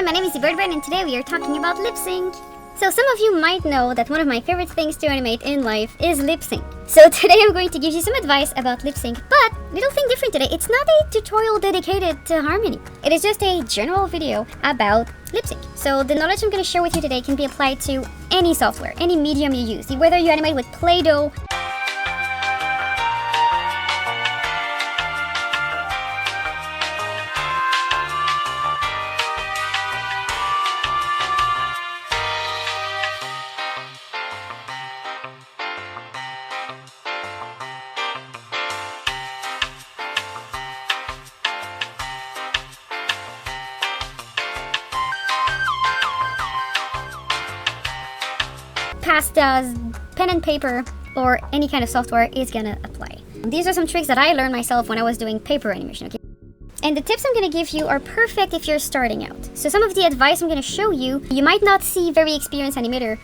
everyone, my name is ZeBirdBrain and today we are talking about lip sync. So some of you might know that one of my favorite things to animate in life is lip sync. So today I'm going to give you some advice about lip sync, but little thing different today, it's not a tutorial dedicated to harmony. It is just a general video about lip sync. So the knowledge I'm going to share with you today can be applied to any software, any medium you use, whether you animate with Play-Doh, pastas, pen and paper, or any kind of software is gonna apply. These are some tricks that I learned myself when I was doing paper animation, okay? And the tips I'm gonna give you are perfect if you're starting out. So some of the advice I'm gonna show you, you might not see very experienced animator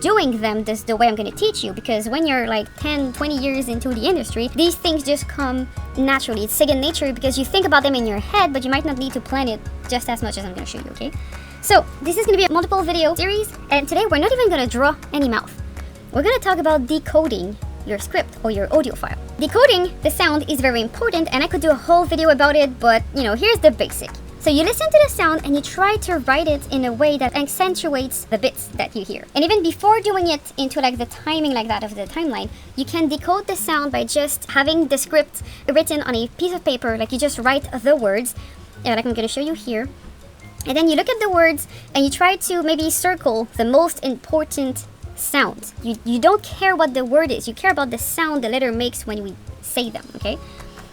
doing them the way I'm gonna teach you, because when you're like 10, 20 years into the industry, these things just come naturally. It's second nature because you think about them in your head, but you might not need to plan it just as much as I'm gonna show you, okay? So this is going to be a multiple video series, and today we're not even going to draw any mouth. We're going to talk about decoding your script or your audio file. Decoding the sound is very important, and I could do a whole video about it, but here's the basic. So you listen to the sound and you try to write it in a way that accentuates the bits that you hear. And even before doing it into like the timing like that of the timeline, you can decode the sound by just having the script written on a piece of paper, like you just write the words, like I'm going to show you here. And then you look at the words and you try to maybe circle the most important sounds. You don't care what the word is, you care about the sound the letter makes when we say them, okay?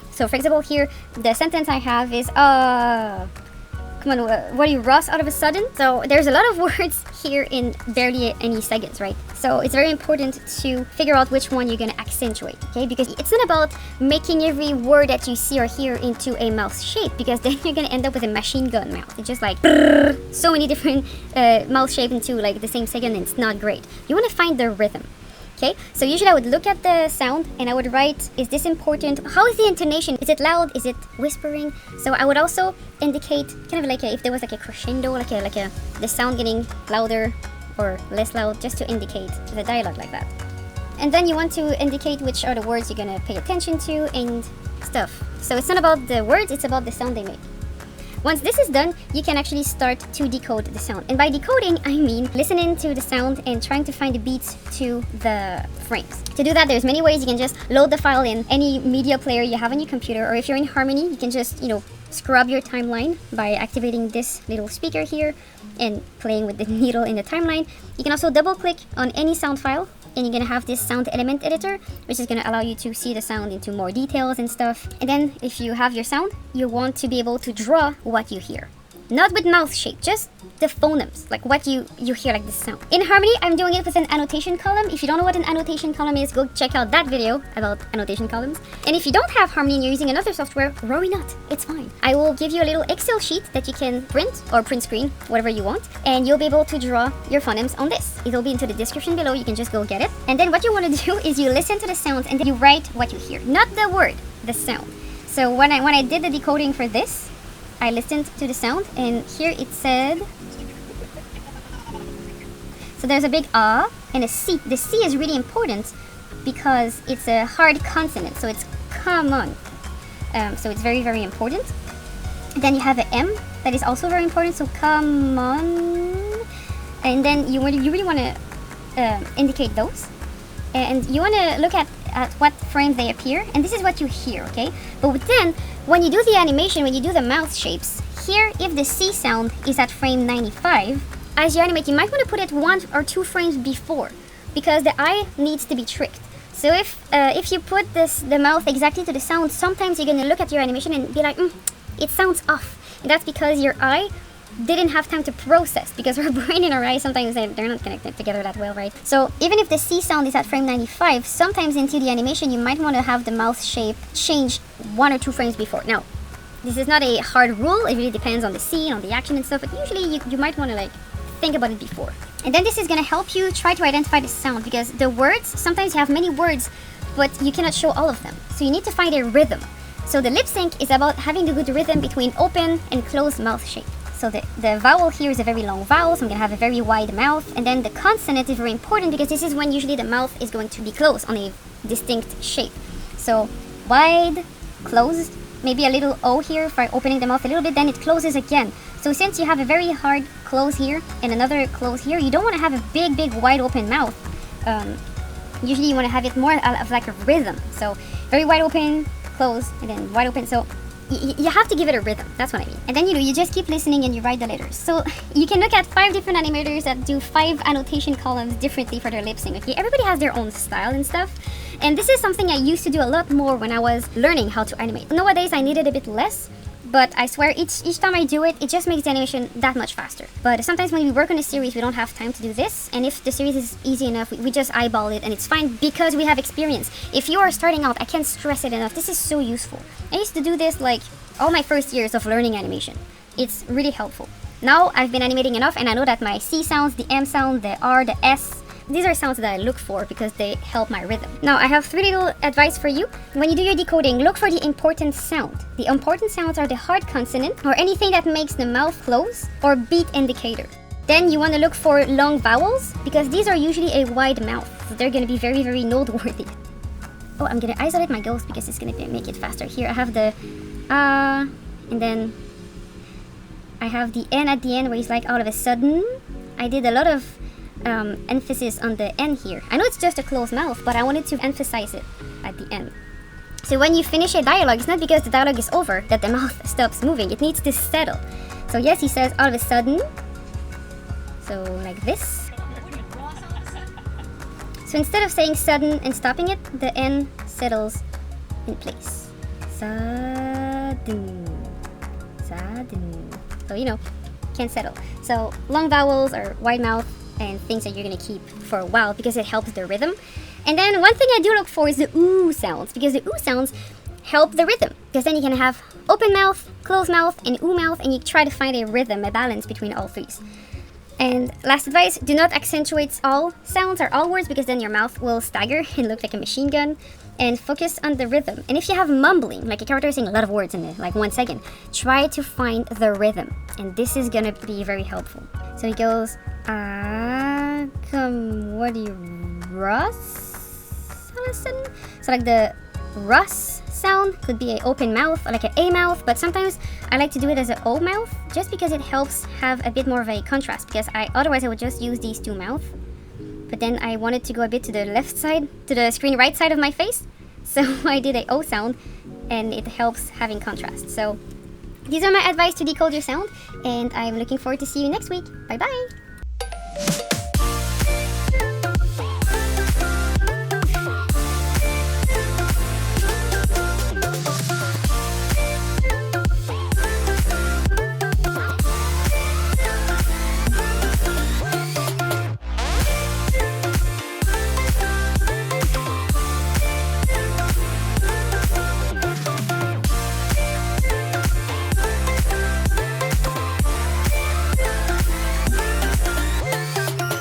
So for example here, the sentence I have is, come on, what are you, Ross, out of a sudden? So there's a lot of words here in barely any seconds, right? So it's very important to figure out which one you're gonna accentuate, okay? Because it's not about making every word that you see or hear into a mouth shape, because then you're gonna end up with a machine gun mouth. It's just like so many different mouth shape into like the same second, and it's not great. You wanna find the rhythm. Okay, so usually I would look at the sound and I would write, is this important? How is the intonation? Is it loud? Is it whispering? So I would also indicate kind of like if there was like a crescendo, like the sound getting louder or less loud, just to indicate the dialogue like that. And then you want to indicate which are the words you're gonna pay attention to and stuff. So it's not about the words, it's about the sound they make. Once this is done, you can actually start to decode the sound. And by decoding, I mean listening to the sound and trying to find the beats to the frames. To do that, there's many ways. You can just load the file in any media player you have on your computer, or if you're in Harmony, you can just, scrub your timeline by activating this little speaker here and playing with the needle in the timeline. You can also double click on any sound file, and you're gonna have this sound element editor, which is gonna allow you to see the sound into more details and stuff. And then if you have your sound, you want to be able to draw what you hear. Not with mouth shape, just the phonemes, like what you hear, like this sound. In Harmony, I'm doing it with an annotation column. If you don't know what an annotation column is, go check out that video about annotation columns. And if you don't have Harmony and you're using another software, worry not, it's fine. I will give you a little Excel sheet that you can print or print screen, whatever you want, and you'll be able to draw your phonemes on this. It'll be into the description below, you can just go get it. And then what you want to do is you listen to the sounds and then you write what you hear, not the word, the sound. So when I did the decoding for this, I listened to the sound, and here it said, so there's a big ah and a C. The C is really important because it's a hard consonant, so it's come on. So it's very, very important. Then you have an M that is also very important, so come on. And then you really want to indicate those. And you want to look at what frames they appear, and this is what you hear, okay? But then, when you do the animation, when you do the mouth shapes, here, if the C sound is at frame 95, as you animate, you might want to put it 1 or 2 frames before, because the eye needs to be tricked. So if you put the mouth exactly to the sound, sometimes you're going to look at your animation and be like, it sounds off. And that's because your eye didn't have time to process, because our brain and our eyes sometimes they're not connected together that well, right? So even if the C sound is at frame 95, sometimes into the animation you might want to have the mouth shape change 1 or 2 frames before. Now, this is not a hard rule, it really depends on the scene, on the action and stuff, but usually you might want to think about it before. And then this is going to help you try to identify the sound, because the words, sometimes you have many words, but you cannot show all of them. So you need to find a rhythm. So the lip sync is about having the good rhythm between open and closed mouth shape. So the vowel here is a very long vowel, so I'm gonna have a very wide mouth. And then the consonant is very important because this is when usually the mouth is going to be closed on a distinct shape. So wide, closed, maybe a little O here for opening the mouth a little bit, then it closes again. So since you have a very hard close here and another close here, you don't want to have a big wide open mouth. Usually you want to have it more of like a rhythm. So very wide open, close, and then wide open. So you have to give it a rhythm. That's what I mean. And then you just keep listening and you write the letters. So you can look at 5 different animators that do 5 annotation columns differently for their lip sync. Okay, everybody has their own style and stuff. And this is something I used to do a lot more when I was learning how to animate. Nowadays I need it a bit less. But I swear, each time I do it, it just makes the animation that much faster. But sometimes when we work on a series, we don't have time to do this. And if the series is easy enough, we just eyeball it and it's fine because we have experience. If you are starting out, I can't stress it enough. This is so useful. I used to do this like all my first years of learning animation. It's really helpful. Now I've been animating enough and I know that my C sounds, the M sound, the R, the S, these are sounds that I look for because they help my rhythm. Now I have 3 little advice for you. When you do your decoding, look for the important sound. The important sounds are the hard consonant or anything that makes the mouth close or beat indicator. Then you want to look for long vowels because these are usually a wide mouth. So they're going to be very noteworthy. Oh, I'm going to isolate my ghost because it's going to make it faster. Here I have the and then I have the N at the end where it's like all of a sudden. I did a lot of emphasis on the N here. I know it's just a closed mouth, but I wanted to emphasize it at the end. So when you finish a dialogue, it's not because the dialogue is over that the mouth stops moving. It needs to settle. So yes, he says all of a sudden. So like this. So instead of saying sudden and stopping it, the N settles in place. Sudden. Sudden. So can settle. So long vowels or wide mouth and things that you're going to keep for a while because it helps the rhythm. And then one thing I do look for is the ooh sounds because the ooh sounds help the rhythm because then you can have open mouth, closed mouth, and ooh mouth, and you try to find a rhythm, a balance between all 3. And last advice, do not accentuate all sounds or all words because then your mouth will stagger and look like a machine gun. And focus on the rhythm. And if you have mumbling, like a character saying a lot of words in like 1 second, try to find the rhythm. And this is gonna be very helpful. So he goes, what do you, Russ? All of a sudden? So like the Russ sound could be an open mouth, or like an A mouth, but sometimes I like to do it as an O mouth, just because it helps have a bit more of a contrast, because otherwise I would just use these 2 mouths. But then I wanted to go a bit to the left side, to the screen right side of my face. So I did a O sound and it helps having contrast. So these are my advice to decode your sound and I'm looking forward to see you next week. Bye bye!